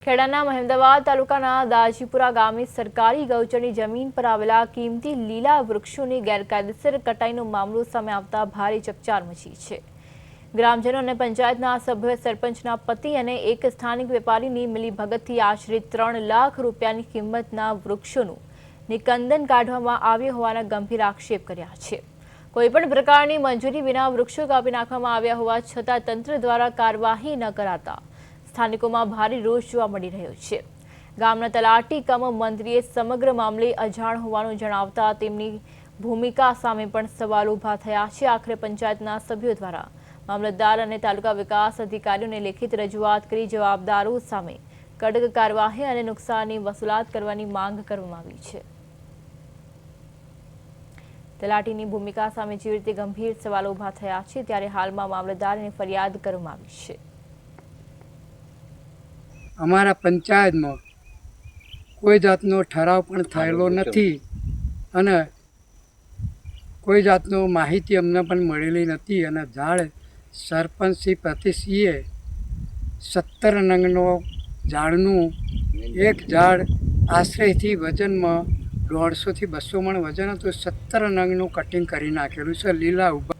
ખેડાના મહેમદાવાદ તાલુકાના દાજીપુરા ગામે સરકારી ગૌચરની જમીન પર આવેલા કિંમતી લીલા વૃક્ષોની ગેરકાયદેસર કટાઈનો મામલો સામે આવતા ભારે ચકચાર મચી છે। ગ્રામજનો અને પંચાયતના સભ્યોએ સરપંચના પતિ અને એક સ્થાનિક વેપારીની મિલીભગતથી આશરે 3 લાખ રૂપિયાની કિંમતના વૃક્ષોનું નિકંદન કાઢવામાં આવ્યું હોવાના ગંભીર આક્ષેપ કર્યા છે। કોઈપણ પ્રકારની મંજૂરી વિના વૃક્ષો કાપી નાખવામાં આવ્યા હોવા છતાં તંત્ર દ્વારા કાર્યવાહી ન કરાતા સ્થાનિકોમાં ભારે રોષ જોવા મળી રહ્યો છે। ગામના તલાટી કમ મંત્રીએ સમગ્ર મામલે અજાણ હોવાનું જણાવતા તેમની ભૂમિકા સામે પણ સવાલો ઊભા થયા છે। આખરે પંચાયતના સભ્યો દ્વારા મામલતદાર અને તાલુકા વિકાસ અધિકારીઓને લેખિત રજૂઆત કરી જવાબદારો સામે કડક કાર્યવાહી અને નુકસાનની વસૂલાત કરવાની માંગ કરવામાં આવી છે। તલાટીની ભૂમિકા સામે જે રીતે ગંભીર સવાલો ઊભા થયા છે ત્યારે હાલમાં મામલતદારને ફરિયાદ કરવામાં આવી છે। અમારા પંચાયતમાં કોઈ જાતનો ઠરાવ પણ થયેલો નથી અને કોઈ જાતનો માહિતી અમને પણ મળેલી નથી અને ઝાડ સરપંચ શ્રી પ્રતિશ્રીએ 17 નંગનો ઝાડનું એક ઝાડ આશ્રયથી વજનમાં 150 થી 200 મણ વજન હતું। 17 નંગનું કટિંગ કરી નાખેલું છે લીલા ઉભા।